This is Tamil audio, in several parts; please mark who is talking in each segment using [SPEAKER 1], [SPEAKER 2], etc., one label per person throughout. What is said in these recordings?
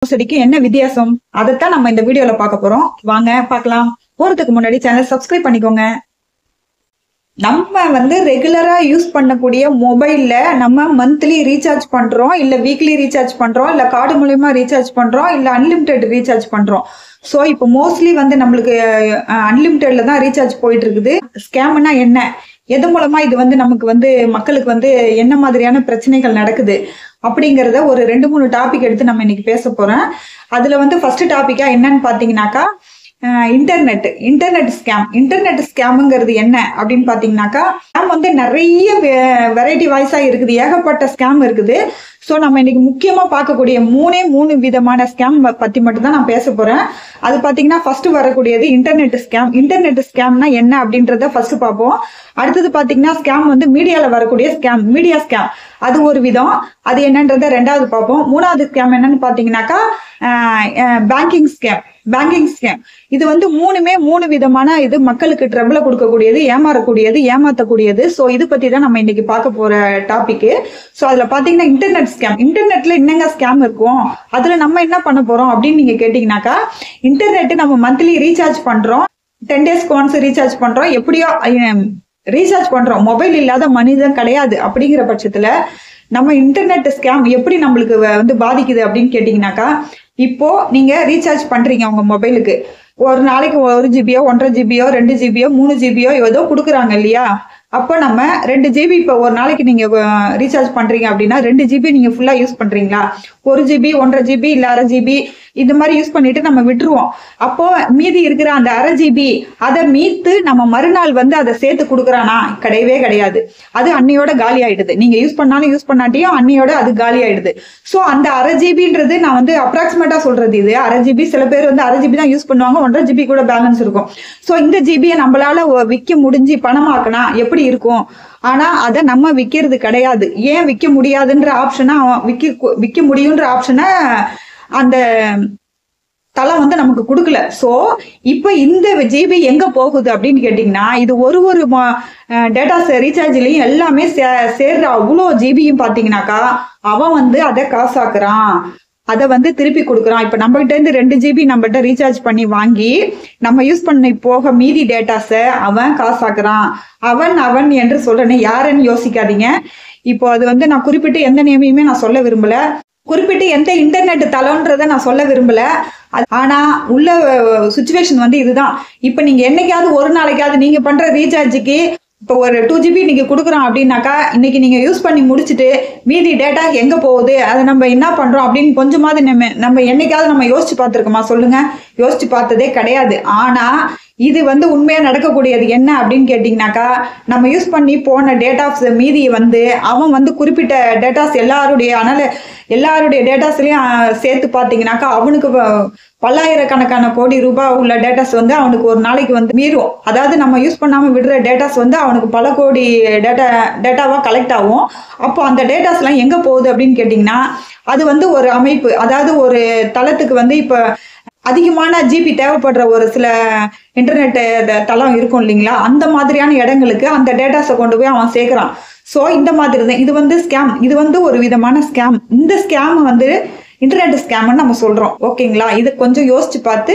[SPEAKER 1] மோசடிக்கு என்ன வித்தியாசம் அதைத்தான் நம்ம இந்த வீடியோல பார்க்க போறோம். வாங்க பார்க்கலாம். போறதுக்கு முன்னாடி சேனல் சப்ஸ்கிரைப் பண்ணிக்கோங்க. நம்ம ரெகுலரா யூஸ் பண்ணக்கூடிய மொபைல்ல நம்ம மந்த்லி ரீசார்ஜ் பண்றோம், இல்ல வீக்லி ரீசார்ஜ் பண்றோம், இல்ல கார்டு மூலமா ரீசார்ஜ் பண்றோம், இல்ல அன்லிமிட்டெட் ரீசார்ஜ் பண்றோம். ஸோ இப்போ மோஸ்ட்லி நம்மளுக்கு அன்லிமிட்டெட்ல தான் ரீசார்ஜ் போயிட்டு இருக்குது. ஸ்கேம்னா என்ன, எது மூலமா இது நமக்கு மக்களுக்கு என்ன மாதிரியான பிரச்சனைகள் நடக்குது அப்படிங்கறத ஒரு 2-3 டாபிக் எடுத்து நம்ம இன்னைக்கு பேச போறோம். அதுல ஃபர்ஸ்ட் டாபிக்கா என்னன்னு பாத்தீங்கன்னாக்கா இன்டர்நெட் ஸ்கேம்ங்கிறது என்ன அப்படின்னு பாத்தீங்கன்னாக்கா, ஸ்கேம் நிறைய வெரைட்டி வாய்ஸா இருக்குது, ஏகப்பட்ட ஸ்கேம் இருக்குது. ஸோ நம்ம இன்னைக்கு முக்கியமா பார்க்கக்கூடிய 3 விதமான ஸ்கேம் பத்தி மட்டும் தான் நான் பேச போறேன். அது பாத்தீங்கன்னா ஃபர்ஸ்ட் வரக்கூடியது இன்டர்நெட் ஸ்கேம்னா என்ன அப்படின்றத ஃபர்ஸ்ட் பார்ப்போம். அடுத்தது பாத்தீங்கன்னா ஸ்கேம் மீடியால வரக்கூடிய மீடியா ஸ்கேம், அது ஒரு விதம், அது என்னன்றத ரெண்டாவது பார்ப்போம். மூணாவது ஸ்கேம் என்னன்னு பாத்தீங்கன்னாக்கா பேங்கிங் ஸ்கேம். இது 3 விதமான இது மக்களுக்கு ட்ரபிள கொடுக்கக்கூடியது, ஏமாத்தக்கூடியது. சோ இது பத்தி தான் நம்ம இன்னைக்கு பார்க்க போற டாபிக். சோ அதுல பாத்தீங்கன்னா இன்டர்நெட்ல என்னங்க ஸ்கேம் இருக்கும், அதுல நம்ம என்ன பண்ண போறோம் அப்படின்னு நீங்க கேட்டீங்கன்னாக்கா, இன்டர்நெட் நம்ம மந்த்லி ரீசார்ஜ் பண்றோம், 10 டேஸ்க்கு ஒன்ஸ் ரீசார்ஜ் பண்றோம், எப்படியோ ரீசார்ஜ் பண்றோம். மொபைல் இல்லாத மனிதன் கிடையாது. அப்படிங்கிற பட்சத்துல நம்ம இன்டர்நெட் ஸ்கேம் எப்படி நம்மளுக்கு பாதிக்குது அப்படின்னு கேட்டீங்கன்னாக்கா, இப்போ நீங்க ரீசார்ஜ் பண்றீங்க உங்க மொபைலுக்கு, ஒரு நாளைக்கு 1 ஜிபியோ 1.5 ஜிபியோ 2 ஜிபியோ 3 ஜிபியோ ஏதோ கொடுக்குறாங்க இல்லையா. அப்போ நம்ம 2 ஜிபி இப்போ ஒரு நாளைக்கு நீங்க ரீசார்ஜ் பண்றீங்க அப்படின்னா 2 ஜிபி நீங்க ஃபுல்லா யூஸ் பண்றீங்களா, 1 ஜிபி 1.5 ஜிபி இல்ல 1/2 ஜிபி இந்த மாதிரி யூஸ் பண்ணிட்டு நம்ம விட்டுருவோம். அப்போ மீதி இருக்கிற அந்த 1/2 ஜிபி அதை மீத்து நம்ம மறுநாள் அதை சேர்த்து கொடுக்குறானா, கிடையவே கிடையாது. அது அன்னையோட காலி ஆயிடுது. நீங்க யூஸ் பண்ணாட்டியும் அன்னையோட அது காலி ஆயிடுது. சோ அந்த 1/2 ஜிபின்றது நான் அப்ராக்சிமேட்டா சொல்றது. இது 1/2 ஜிபி, சில பேர் 1/2 ஜிபி தான் யூஸ் பண்ணுவாங்க, 1.5 ஜிபி கூட பேலன்ஸ் இருக்கும். சோ இந்த ஜிபியை நம்மளால விற்க முடிஞ்சு பணமாக்குனா எப்படி இருக்கும். ஆனா அதை நம்ம விற்கிறது கிடையாது. ஏன் விற்க முடியாதுன்ற ஆப்ஷனை, விற்க முடியுன்ற ஆப்ஷனை அந்த தளம் நமக்கு கொடுக்கல. சோ இப்ப இந்த ஜிபி எங்க போகுது அப்படின்னு கேட்டீங்கன்னா, இது ஒரு டேட்டா ரீசார்ஜ்லயும் எல்லாமே சேர்ற அவ்வளோ ஜிபியும் பாத்தீங்கன்னாக்கா அவன் அதை காசாக்குறான், அதை திருப்பி கொடுக்குறான். இப்ப நம்ம கிட்ட இருந்து 2 ஜிபி நம்மகிட்ட ரீசார்ஜ் பண்ணி வாங்கி நம்ம யூஸ் பண்ணி போக மீதி டேட்டாஸ அவன் காசாக்குறான். அவன் என்று சொல்றேன், யாருன்னு யோசிக்காதீங்க. இப்போ அது நான் குறிப்பிட்டு எந்த நேமையுமே நான் சொல்ல விரும்பல, குறிப்பிட்டு எந்த இன்டர்நெட் தளம்ன்றத நான் சொல்ல விரும்பல. ஆனா உள்ள சுச்சுவேஷன் இதுதான். இப்ப நீங்க என்னைக்காவது ஒரு நாளைக்காவது நீங்க பண்ற ரீசார்ஜுக்கு இப்போ ஒரு 2 ஜிபி நீங்க கொடுக்குறோம் அப்படின்னாக்கா, இன்னைக்கு நீங்க யூஸ் பண்ணி முடிச்சுட்டு மீதி டேட்டா எங்க போகுது, அதை நம்ம என்ன பண்றோம் அப்படின்னு கொஞ்சமாவது நம்ம என்னைக்காவது நம்ம யோசிச்சு பார்த்துருக்கோமா சொல்லுங்க? யோசிச்சு பார்த்ததே கிடையாது. ஆனா இது உண்மையா நடக்கக்கூடியது என்ன அப்படின்னு கேட்டீங்கன்னாக்கா, நம்ம யூஸ் பண்ணி போன டேட்டாஸ் மீதி அவன் குறிப்பிட்ட டேட்டாஸ் எல்லாருடைய டேட்டாஸ்லயும் சேர்த்து பாத்தீங்கன்னாக்கா அவனுக்கு பல்லாயிரக்கணக்கான கோடி ரூபாய் உள்ள டேட்டாஸ் அவனுக்கு ஒரு நாளைக்கு மீறும். அதாவது நம்ம யூஸ் பண்ணாம விடுற டேட்டாஸ் அவனுக்கு பல கோடி டேட்டாவா கலெக்ட் ஆகும். அப்போ அந்த டேட்டாஸ் எல்லாம் எங்க போகுது அப்படின்னு கேட்டீங்கன்னா, அது ஒரு அமைப்பு, அதாவது ஒரு தளத்துக்கு இப்ப அதிகமான ஜிபி தேவைப்படுற ஒரு சில இன்டர்நெட் தளம் இருக்கும் இல்லைங்களா, அந்த மாதிரியான இடங்களுக்கு அந்த டேட்டாஸை கொண்டு போய் அவன் சேர்க்கிறான். சோ இந்த மாதிரி தான் இது ஸ்கேம். இது ஒரு விதமான ஸ்கேம். இந்த ஸ்கேம் இன்டர்நெட் ஸ்கேம்னு நம்ம சொல்றோம். ஓகேங்களா, இதை கொஞ்சம் யோசிச்சு பார்த்து,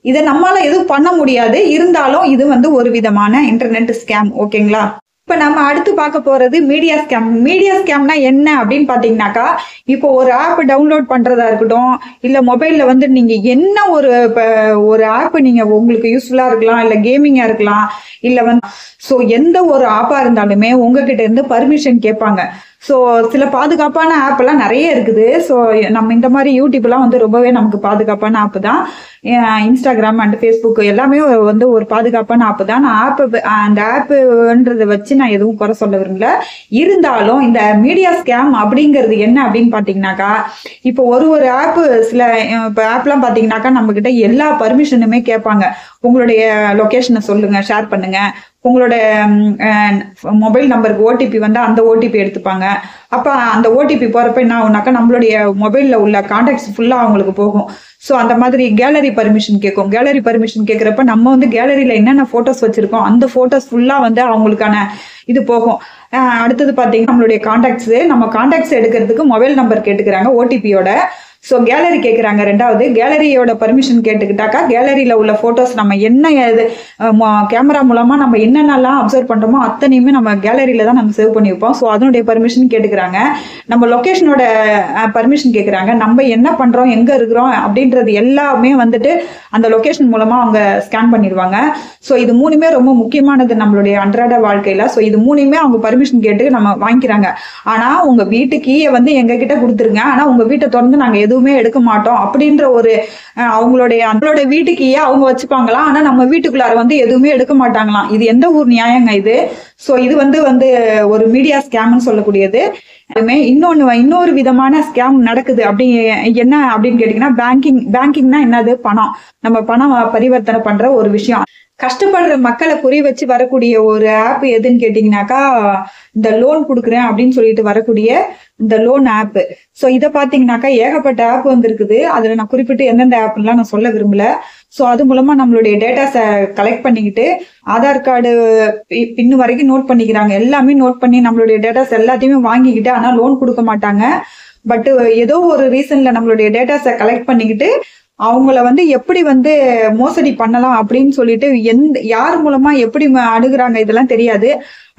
[SPEAKER 1] இதை நம்மளால எதுவும் பண்ண முடியாது, இருந்தாலும் இது ஒரு விதமான இன்டர்நெட் ஸ்கேம். ஓகேங்களா. இப்ப நம்ம அடுத்து பார்க்க போறது மீடியா ஸ்கேம். மீடியா ஸ்கேம்னா என்ன அப்படின்னு பாத்தீங்கன்னாக்கா, இப்போ ஒரு ஆப் டவுன்லோட் பண்றதா இருக்கட்டும், இல்ல மொபைல்ல நீங்க என்ன ஒரு ஆப் நீங்க உங்களுக்கு யூஸ்ஃபுல்லா இருக்கலாம், இல்ல கேமிங்கா இருக்கலாம், இல்ல சோ எந்த ஒரு ஆப்பா இருந்தாலுமே உங்ககிட்ட இருந்து பர்மிஷன் கேட்பாங்க. ஸோ சில பாதுகாப்பான ஆப் எல்லாம் நிறைய இருக்குது. ஸோ நம்ம இந்த மாதிரி யூடியூப்லாம் ரொம்பவே நமக்கு பாதுகாப்பான ஆப் தான். இன்ஸ்டாகிராம் அண்ட் ஃபேஸ்புக் எல்லாமே ஒரு பாதுகாப்பான ஆப் தான். நான் அந்த ஆப்புன்றதை வச்சு நான் எதுவும் குறை சொல்ல விரும்பல. இருந்தாலும் இந்த மீடியா ஸ்கேம் அப்படிங்கிறது என்ன அப்படின்னு பாத்தீங்கன்னாக்கா, இப்போ ஒரு ஆப் சில இப்போ ஆப்லாம் பாத்தீங்கன்னாக்கா நம்ம கிட்ட எல்லா பர்மிஷனுமே கேட்பாங்க. உங்களுடைய லொகேஷனை சொல்லுங்க, ஷேர் பண்ணுங்க, உங்களோட மொபைல் நம்பருக்கு ஓடிபி அந்த ஓடிபி எடுத்துப்பாங்க. அப்ப அந்த ஓடிபி போறப்ப என்ன ஆகுனாக்கா, நம்மளுடைய மொபைல்ல உள்ள கான்டாக்ட்ஸ் ஃபுல்லா அவங்களுக்கு போகும். ஸோ அந்த மாதிரி கேலரி பர்மிஷன் கேட்கும். கேலரி பர்மிஷன் கேட்குறப்ப நம்ம கேலரியில என்னென்ன போட்டோஸ் வச்சிருக்கோம் அந்த போட்டோஸ் ஃபுல்லா அவங்களுக்கான இது போகும். அடுத்தது பார்த்தீங்கன்னா நம்மளுடைய கான்டாக்ட்ஸ், நம்ம கான்டாக்ட்ஸ் எடுக்கிறதுக்கு மொபைல் நம்பர் கேட்டுக்கிறாங்க ஓடிபியோட. ஸோ கேலரி கேட்குறாங்க. ரெண்டாவது கேலரியோட பர்மிஷன் கேட்டுக்கிட்டாக்கா கேலரியில் உள்ள ஃபோட்டோஸ் நம்ம என்ன இது கேமரா மூலமாக நம்ம என்னென்னலாம் அப்சர்வ் பண்ணுறோமோ அத்தனையுமே நம்ம கேலரியில் தான் நம்ம சேவ் பண்ணி வைப்போம். ஸோ அதனுடைய பர்மிஷன் கேட்டுக்கிறாங்க. நம்ம லொக்கேஷனோட பர்மிஷன் கேட்குறாங்க. நம்ம என்ன பண்ணுறோம், எங்கே இருக்கிறோம் அப்படின்றது எல்லாமே வந்துட்டு அந்த லொக்கேஷன் மூலமாக அவங்க ஸ்கேன் பண்ணிடுவாங்க. ஸோ இது மூணுமே ரொம்ப முக்கியமானது நம்மளுடைய அன்றாட வாழ்க்கையில். ஸோ இது மூணுமே அவங்க பர்மிஷன் கேட்டு நம்ம வாங்கிக்கிறாங்க. ஆனால் உங்கள் வீட்டு கீயை வந்து எங்ககிட்ட கொடுத்துருங்க, ஆனால் உங்கள் வீட்டை திறந்து நாங்கள் எதுவுமே எடுக்க மாட்டோம் அப்படின்ற ஒரு அவங்களோட வீட்டுக்கே அவங்க வச்சுப்பாங்களாம். ஆனா நம்ம வீட்டுக்குள்ளார வந்து எதுவுமே எடுக்க மாட்டாங்களாம். இது எந்த ஊர் நியாயங்க இது? சோ இது வந்து ஒரு மீடியா ஸ்கேம்னு சொல்லக்கூடியது. இன்னொரு விதமான ஸ்கேம் நடக்குது. அப்படி என்ன அப்படின்னு கேட்டீங்கன்னா, பேங்கிங்னா என்னது? பணம், நம்ம பணம் பரிவர்த்தனை பண்ற ஒரு விஷயம். கஷ்டப்படுற மக்களை குறி வச்சு வரக்கூடிய ஒரு ஆப் எதுன்னு கேட்டீங்கன்னாக்கா, இந்த லோன் கொடுக்குறேன் அப்படின்னு சொல்லிட்டு வரக்கூடிய இந்த லோன் ஆப். ஸோ இதை பார்த்தீங்கன்னாக்கா ஏகப்பட்ட ஆப் வந்துருக்குது. அதில் நான் குறிப்பிட்டு எந்தெந்த ஆப்லாம் நான் சொல்ல விரும்பல. ஸோ அது மூலமா நம்மளுடைய டேட்டாஸை கலெக்ட் பண்ணிக்கிட்டு ஆதார் கார்டு பின்னு வரைக்கும் நோட் பண்ணிக்கிறாங்க. எல்லாமே நோட் பண்ணி நம்மளுடைய டேட்டாஸ் எல்லாத்தையுமே வாங்கிக்கிட்டு ஆனால் லோன் கொடுக்க மாட்டாங்க. பட் ஏதோ ஒரு ரீசன்ல நம்மளுடைய டேட்டாஸை கலெக்ட் பண்ணிக்கிட்டு அவங்கள எப்படி மோசடி பண்ணலாம் அப்படின்னு சொல்லிட்டு யார் மூலமா எப்படி அணுகுறாங்க இதெல்லாம் தெரியாது.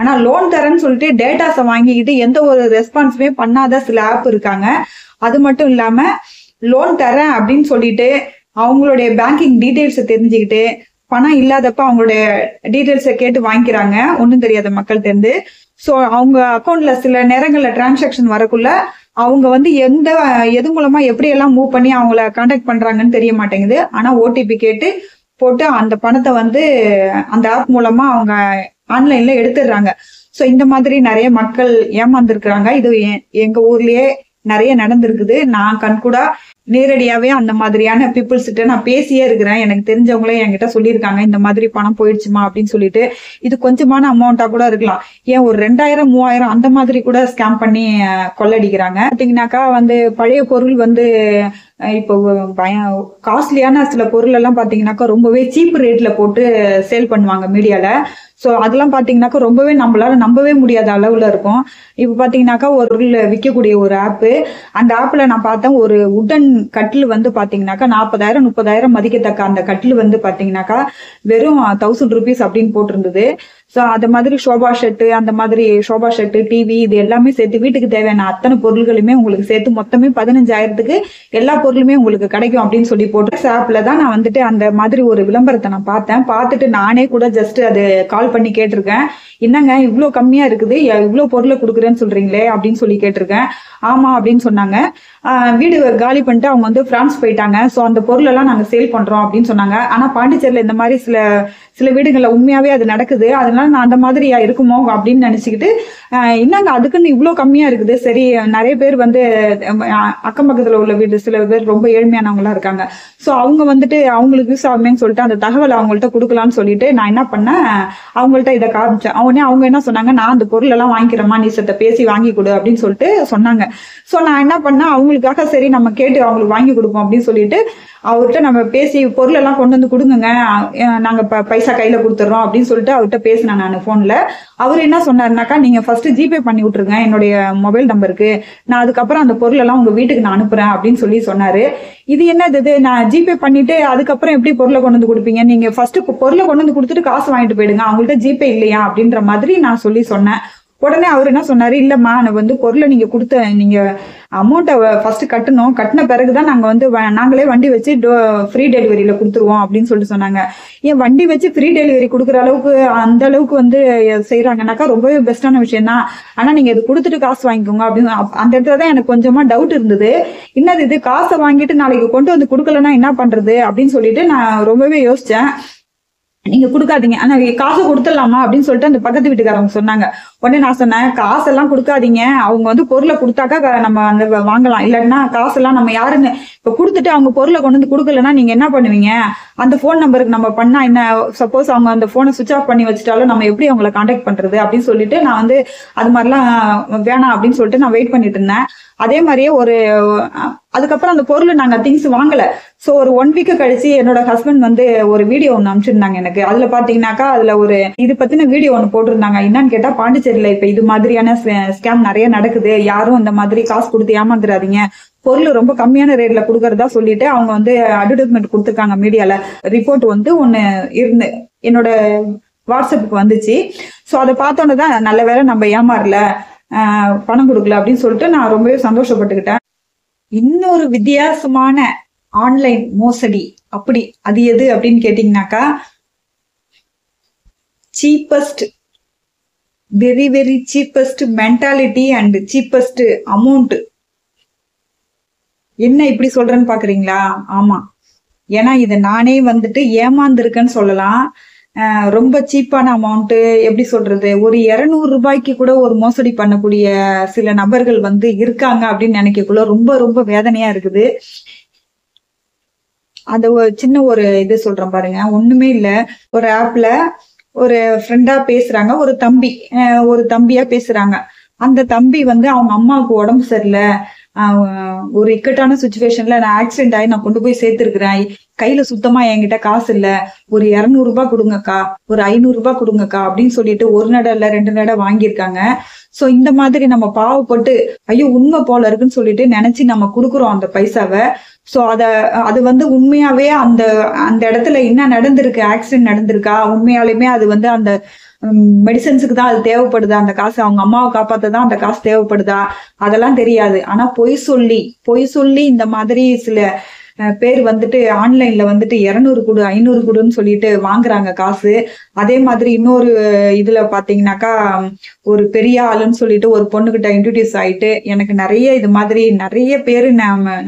[SPEAKER 1] ஆனா லோன் தரேன்னு சொல்லிட்டு டேட்டாஸை வாங்கிக்கிட்டு எந்த ஒரு ரெஸ்பான்ஸுமே பண்ணாத சில ஆப் இருக்காங்க. அது மட்டும் இல்லாம லோன் தரேன் அப்படின்னு சொல்லிட்டு அவங்களுடைய பேங்கிங் டீட்டெயில்ஸை தெரிஞ்சுக்கிட்டு பணம் இல்லாதப்ப அவங்களுடைய டீட்டெயில்ஸை கேட்டு வாங்கிக்கிறாங்க ஒன்றும் தெரியாத மக்கள்கிட்ட இருந்து. ஸோ அவங்க அக்கௌண்ட்ல சில நேரங்கள்ல டிரான்சாக்ஷன் வரக்குள்ள அவங்க எது மூலமா எப்படியெல்லாம் மூவ் பண்ணி அவங்கள கான்டாக்ட் பண்றாங்கன்னு தெரிய மாட்டேங்குது. ஆனா ஓடிபி கேட்டு போட்டு அந்த பணத்தை அந்த ஆப் மூலமா அவங்க ஆன்லைன்ல எடுத்துடுறாங்க. ஸோ இந்த மாதிரி நிறைய மக்கள் ஏமாந்துருக்குறாங்க. இது எங்க ஊர்லயே நிறைய நடந்திருக்குது. நான் கண்கூடா நேரடியாவே அந்த மாதிரியான பீப்புள்ஸ் கிட்ட நான் பேசியே இருக்கிறேன். எனக்கு தெரிஞ்சவங்களே என்கிட்ட சொல்லியிருக்காங்க, இந்த மாதிரி பணம் போயிடுச்சுமா அப்படின்னு சொல்லிட்டு. இது கொஞ்சமான அமௌண்டா கூட இருக்கலாம், ஏன் ஒரு 2000 3000 அந்த மாதிரி கூட ஸ்கேம் பண்ணி கொள்ளடிக்கிறாங்க. பார்த்தீங்கன்னாக்கா பழைய பொருள் இப்போ காஸ்ட்லியான சில பொருள் எல்லாம் பாத்தீங்கன்னாக்கா ரொம்பவே சீப் ரேட்ல போட்டு சேல் பண்ணுவாங்க மீடியால. ஸோ அதெல்லாம் பாத்தீங்கன்னாக்கா ரொம்பவே நம்மளால நம்பவே முடியாத அளவுல இருக்கும். இப்போ பாத்தீங்கன்னாக்கா ஒரு பொருள் விற்கக்கூடிய ஒரு ஆப்பு, அந்த ஆப்ல நான் பார்த்தேன் ஒரு உடன் கட்டில் பாத்தீங்கன்னாக்கா 40,000 30,000 மதிக்கத்தக்க அந்த கட்டில் பாத்தீங்கன்னாக்கா வெறும் 1000 rupees அப்படின்னு போட்டிருந்தது. ஸோ அது மாதிரி ஷோபா ஷெட்டு டிவி இது எல்லாமே சேர்த்து வீட்டுக்கு தேவையான அத்தனை பொருள்களுமே உங்களுக்கு சேர்த்து மொத்தமே 15,000க்கு எல்லா பொருளுமே உங்களுக்கு கிடைக்கும் அப்படின்னு சொல்லி போட்டு ஆப்ல தான் நான் அந்த மாதிரி ஒரு விளம்பரத்தை நான் பார்த்துட்டு நானே கூட ஜஸ்ட் அது கால் பண்ணி கேட்டிருக்கேன், என்னங்க இவ்வளோ கம்மியா இருக்குது, இவ்வளோ பொருளை கொடுக்குறேன்னு சொல்றீங்களே அப்படின்னு சொல்லி கேட்டிருக்கேன். ஆமா அப்படின்னு சொன்னாங்க. வீடு காலி பண்ணிட்டு அவங்க பிரான்ஸ் போயிட்டாங்க. ஸோ அந்த பொருள் எல்லாம் நாங்க சேல் பண்றோம் அப்படின்னு சொன்னாங்க. ஆனா பாண்டிச்சேரியில இந்த மாதிரி சில வீடுகள்ல உண்மையாவே அது நடக்குது. அதனால நான் அந்த மாதிரி இருக்குமோ அப்படின்னு நினைச்சுக்கிட்டு, என்னங்க அதுக்குன்னு இவ்வளோ கம்மியா இருக்குது. சரி, நிறைய பேர் அக்கம் பக்கத்துல உள்ள வீடு சில பேர் ரொம்ப ஏழ்மையானவங்களா இருக்காங்க. ஸோ அவங்க அவங்களுக்கு யூஸ் ஆகுமேன்னு சொல்லிட்டு அந்த தகவலை அவங்கள்ட்ட கொடுக்கலான்னு சொல்லிட்டு நான் என்ன பண்ணேன், அவங்கள்ட்ட இதை காமிச்சேன். அவங்க என்ன சொன்னாங்க, நான் அந்த பொருள் எல்லாம் வாங்கிக்கிறேம்மா, நீ சத்த பேசி வாங்கி கொடு அப்படின்னு சொல்லிட்டு சொன்னாங்க. ஸோ நான் என்ன பண்ணேன், அவங்களுக்காக சரி நம்ம கேட்டு அவங்களுக்கு வாங்கி கொடுப்போம் அப்படின்னு சொல்லிட்டு அவர்கிட்ட நம்ம பேசி பொருள் எல்லாம் கொண்டு கொடுங்க, நாங்க பைசா கையில கொடுத்துட்றோம் அப்படின்னு சொல்லிட்டு அவர்கிட்ட பேசினேன் நான் போன்ல. அவர் என்ன சொன்னாருனாக்கா, நீங்க ஃபர்ஸ்ட் ஜிபே பண்ணி விட்டுருங்க என்னுடைய மொபைல் நம்பருக்கு, நான் அதுக்கப்புறம் அந்த பொருள் எல்லாம் உங்க வீட்டுக்கு நான் அனுப்புறேன் அப்படின்னு சொல்லி சொன்னாரு. இது என்னது, நான் ஜிபே பண்ணிட்டு அதுக்கப்புறம் எப்படி பொருளை கொண்டு கொடுப்பீங்க, நீங்க ஃபர்ஸ்ட் பொருளை கொண்டு கொடுத்துட்டு காசு வாங்கிட்டு போயிடுங்க, அவங்கள்ட்ட ஜிபே இல்லையா அப்படின்ற மாதிரி நான் சொல்லி சொன்னேன். உடனே அவர் என்ன சொன்னாரு, இல்லம்மா நான் பொருளை நீங்க அமௌண்ட்டை ஃபர்ஸ்ட் கட்டணும், கட்டின பிறகுதான் நாங்க நாங்களே வண்டி வச்சு ஃப்ரீ டெலிவரியில கொடுத்துருவோம் அப்படின்னு சொல்லிட்டு சொன்னாங்க. ஏன் வண்டி வச்சு ஃப்ரீ டெலிவரி கொடுக்குற அளவுக்கு அந்த அளவுக்கு செய்யறாங்கன்னாக்கா ரொம்பவே பெஸ்டான விஷயம் தான். ஆனா நீங்க இது கொடுத்துட்டு காசு வாங்கிக்கோங்க அப்படின்னு அந்த இடத்துல தான் எனக்கு கொஞ்சமா டவுட் இருந்தது. என்னது இது, காசை வாங்கிட்டு நாளைக்கு கொண்டு கொடுக்கலன்னா என்ன பண்றது அப்படின்னு சொல்லிட்டு நான் ரொம்பவே யோசிச்சேன். நீங்க கொடுக்காதீங்க, ஆனா காசு கொடுத்துடலாமா அப்படின்னு சொல்லிட்டு அந்த பக்கத்து வீட்டுக்காரங்க சொன்னாங்க. உடனே நான் சொன்னேன், காசெல்லாம் கொடுக்காதீங்க, அவங்க பொருளை கொடுத்தாக்கா நம்ம வாங்கலாம், இல்லைன்னா காசெல்லாம் நம்ம யாருன்னு இப்ப கொடுத்துட்டு அவங்க பொருளை கொண்டு கொடுக்கலன்னா நீங்க என்ன பண்ணுவீங்க, அந்த போன் நம்பருக்கு நம்ம பண்ணா என்ன, சப்போஸ் அவங்க அந்த போனை சுவிச் ஆஃப் பண்ணி வச்சுட்டாலும் நம்ம எப்படி அவங்களை கான்டாக்ட் பண்றது அப்படின்னு சொல்லிட்டு நான் அது மாதிரிலாம் வேணாம் அப்படின்னு சொல்லிட்டு நான் வெயிட் பண்ணிட்டு இருந்தேன். அதே மாதிரியே அதுக்கப்புறம் அந்த பொருள் நாங்க திங்ஸ் வாங்கல. ஸோ ஒரு 1 week கழிச்சு என்னோட ஹஸ்பண்ட் ஒரு வீடியோ ஒன்று அனுப்பிச்சிருந்தாங்க எனக்கு. அதுல பாத்தீங்கன்னாக்கா அதுல ஒரு இது பத்தின வீடியோ ஒன்று போட்டிருந்தாங்க. என்னன்னு கேட்டா, பாண்டிச்சேரியில இப்ப இது மாதிரியான ஸ்கேம் நிறைய நடக்குது, யாரும் இந்த மாதிரி காசு கொடுத்து ஏமாந்துடாதீங்க, பொருள் ரொம்ப கம்மியான ரேட்ல கொடுக்கறதா சொல்லிட்டு அவங்க வந்து அட்வர்டைஸ்மெண்ட் கொடுத்துருக்காங்க மீடியால. ரிப்போர்ட் வந்து ஒன்னு இருந்து என்னோட வாட்ஸ்அப்புக்கு வந்துச்சு. ஸோ அதை பார்த்தோன்னே தான் நல்ல வேலை நம்ம ஏமாறல, பணம் கொடுக்கல அப்படின்னு சொல்லிட்டு நான் ரொம்பவே சந்தோஷப்பட்டுக்கிட்டேன். இன்னொரு வித்தியாசமான ஆன்லைன் மோசடி அப்படி அது எது அப்படின்னு கேட்டீங்கன்னாக்கா, cheapest, very very cheapest mentality and cheapest amount. என்ன இப்படி சொல்றேன்னு பாக்குறீங்களா? ஆமா, ஏன்னா இதை நானே வந்துட்டு ஏமாந்துருக்கேன்னு சொல்லலாம். ரொம்ப சீப்பான அமௌண்ட், எப்படி சொல்றது, ஒரு 200 ரூபாய்க்கு கூட ஒரு மோசடி பண்ணக்கூடிய சில நபர்கள் வந்து இருக்காங்க அப்படின்னு நினைக்கக்குள்ள ரொம்ப ரொம்ப வேதனையா இருக்குது. அந்த சின்ன ஒரு இது சொல்றேன் பாருங்க. ஒண்ணுமே இல்ல, ஒரு ஆப்ல ஒரு ஃப்ரெண்டா பேசுறாங்க, ஒரு தம்பியா பேசுறாங்க. அந்த தம்பி வந்து அவங்க அம்மாவுக்கு உடம்பு சரியில்லை, ஒரு இக்கட்டான சுச்சுவேஷன்ல நான் ஆக்சிடென்ட் ஆகி நான் கொண்டு போய் சேர்த்திருக்கிறேன், கையில சுத்தமா என்கிட்ட காசு இல்ல, ஒரு 200 ரூபாய் கொடுங்கக்கா, ஒரு 500 ரூபாய் கொடுங்கக்கா அப்படின்னு சொல்லிட்டு ஒரு நட இல்ல 2 நட வாங்கியிருக்காங்க. சோ இந்த மாதிரி நம்ம பாவப்பட்டு ஐயோ உண்மை போல இருக்குன்னு சொல்லிட்டு நினைச்சு நம்ம கொடுக்குறோம் அந்த பைசாவை. சோ அது வந்து உண்மையாவே அந்த அந்த இடத்துல என்ன நடந்திருக்கு, ஆக்சிடென்ட் நடந்திருக்கா, உண்மையாலுமே அது வந்து அந்த மெடிசன்ஸுக்கு தான் அது தேவைப்படுதா, அந்த காசு அவங்க அம்மாவை காப்பாத்ததான் அந்த காசு தேவைப்படுதா, அதெல்லாம் தெரியாது. ஆனா பொய் சொல்லி இந்த மாதிரி சில பேர் வந்துட்டு ஆன்லைன்ல வந்துட்டு 200 கொடு 500 கொடுன்னு சொல்லிட்டு வாங்குறாங்க காசு. அதே மாதிரி இன்னொரு இதுல பாத்தீங்கன்னாக்கா, ஒரு பெரிய ஆளுன்னு சொல்லிட்டு ஒரு பொண்ணுகிட்ட இன்ட்ரடியூஸ் ஆயிட்டு எனக்கு நிறைய இது மாதிரி நிறைய பேரு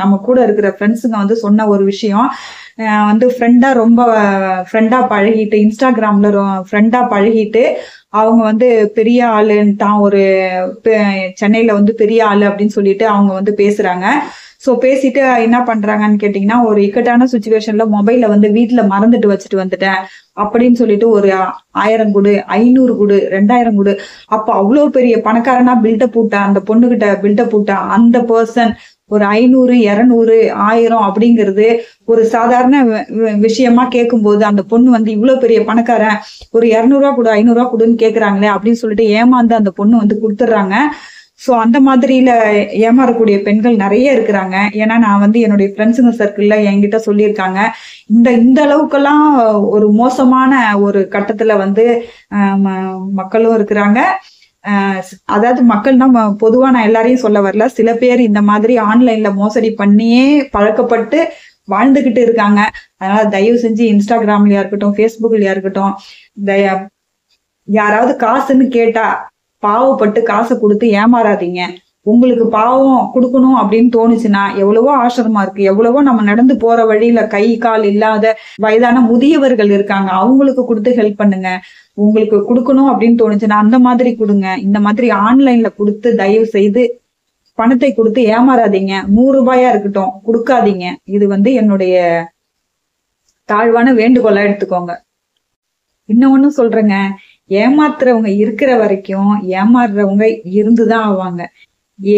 [SPEAKER 1] நம்ம கூட இருக்கிற ஃப்ரெண்ட்ஸுங்க வந்து சொன்ன ஒரு விஷயம் வந்து, ரொம்ப ஃப்ரெண்டா பழகிட்டு, இன்ஸ்டாகிராம்ல ஃப்ரெண்டா பழகிட்டு அவங்க வந்து பெரிய ஆளுன்னு தான், ஒரு சென்னையில வந்து பெரிய ஆளு அப்படின்னு சொல்லிட்டு அவங்க வந்து பேசுறாங்க. ஸோ பேசிட்டு என்ன பண்றாங்கன்னு கேட்டீங்கன்னா, ஒரு இக்கட்டான சுச்சுவேஷன்ல மொபைல வந்து வீட்டுல மறந்துட்டு வச்சுட்டு வந்துட்டேன் அப்படின்னு சொல்லிட்டு ஒரு 1000 கொடு, 500 கொடு, 2000 கொடு. அப்ப அவ்வளவு பெரிய பணக்காரனா பில்டப் போட்டா அந்த பொண்ணுகிட்ட பில்டப் போட்டா அந்த பர்சன் ஒரு 500, 200, 1000 அப்படிங்கிறது ஒரு சாதாரண விஷயமா கேட்கும்போது அந்த பொண்ணு வந்து இவ்வளவு பெரிய பணக்காரன், ஒரு 200 ரூபா கொடு 500 ரூபா கொடுன்னு கேக்குறாங்களே அப்படின்னு சொல்லிட்டு ஏமாந்து அந்த பொண்ணு வந்து கொடுத்துட்றாங்க. சோ அந்த மாதிரில ஏமாறக்கூடிய பெண்கள் நிறைய இருக்கிறாங்க. ஏன்னா நான் வந்து என்னுடைய ஃப்ரெண்ட்ஸுங்க சர்க்கிள்ல என்கிட்ட சொல்லியிருக்காங்க, இந்த அளவுக்கெல்லாம் ஒரு மோசமான ஒரு கட்டத்துல வந்து மக்களும் இருக்கிறாங்க. அதாவது மக்கள்னா பொதுவா நான் எல்லாரையும் சொல்ல வரல, சில பேர் இந்த மாதிரி ஆன்லைன்ல மோசடி பண்ணியே பழக்கப்பட்டு வாழ்ந்துகிட்டு இருக்காங்க. அதனால தயவு செஞ்சு இன்ஸ்டாகிராம்லயா இருக்கட்டும், ஃபேஸ்புக்லயா இருக்கட்டும், யாராவது காசுன்னு கேட்டா பாவப்பட்டு காசை கொடுத்து ஏமாறாதீங்க. உங்களுக்கு பாவம் கொடுக்கணும் அப்படின்னு தோணுச்சுன்னா, எவ்வளவோ ஆசிரமா இருக்கு, எவ்வளவோ நம்ம நடந்து போற வழியில கை கால் இல்லாத வயதான முதியவர்கள் இருக்காங்க, அவங்களுக்கு கொடுத்து ஹெல்ப் பண்ணுங்க. உங்களுக்கு கொடுக்கணும் அப்படின்னு தோணுச்சுன்னா அந்த மாதிரி கொடுங்க. இந்த மாதிரி ஆன்லைன்ல கொடுத்து தயவு செய்து பணத்தை கொடுத்து ஏமாறாதீங்க. 100 ரூபாயா இருக்கட்டும் கொடுக்காதீங்க. இது வந்து என்னுடைய தாழ்வான வேண்டுகோளா எடுத்துக்கோங்க. இன்னொன்னு சொல்றேங்க, ஏமாத்துறவங்க இருக்கிற வரைக்கும் ஏமாறுறவங்க இருந்துதான் ஆவாங்க.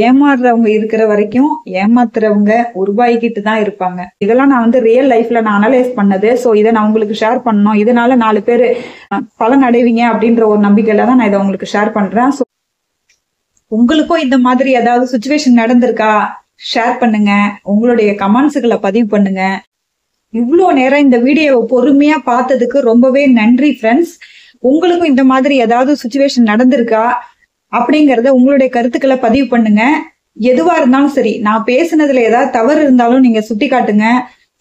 [SPEAKER 1] ஏமாறுறவங்க இருக்கிற வரைக்கும் ஏமாத்துறவங்க உருவாகிக்கிட்டு தான் இருப்பாங்க. இதெல்லாம் நான் வந்து ரியல் லைஃப்ல நான் அனலைஸ் பண்ணது. ஸோ இதை நான் உங்களுக்கு ஷேர் பண்ணணும், இதனால 4 பேர் பலன் அடைவீங்க அப்படின்ற ஒரு நம்பிக்கையில தான் நான் இதை உங்களுக்கு ஷேர் பண்றேன். ஸோ உங்களுக்கும் இந்த மாதிரி ஏதாவது சுச்சுவேஷன் நடந்திருக்கா ஷேர் பண்ணுங்க, உங்களுடைய கமெண்ட்ஸுகளை பதிவு பண்ணுங்க. இவ்வளோ நேரம் இந்த வீடியோவை பொறுமையா பார்த்ததுக்கு ரொம்பவே நன்றி ஃப்ரெண்ட்ஸ். உங்களுக்கும் இந்த மாதிரி ஏதாவது சுச்சுவேஷன் நடந்திருக்கா அப்படிங்கறத உங்களுடைய கருத்துக்களை பதிவு பண்ணுங்க. எதுவா இருந்தாலும் சரி, நான் பேசுனதுல ஏதாவது தவறு இருந்தாலும் நீங்க சுட்டி காட்டுங்க,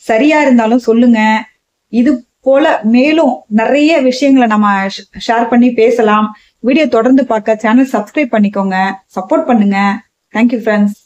[SPEAKER 1] சரியா இருந்தாலும் சொல்லுங்க. இது போல மேலும் நிறைய விஷயங்களை நம்ம ஷேர் பண்ணி பேசலாம். வீடியோ தொடர்ந்து பார்க்க சேனல் சப்ஸ்கிரைப் பண்ணிக்கோங்க, சப்போர்ட் பண்ணுங்க. Thank you friends.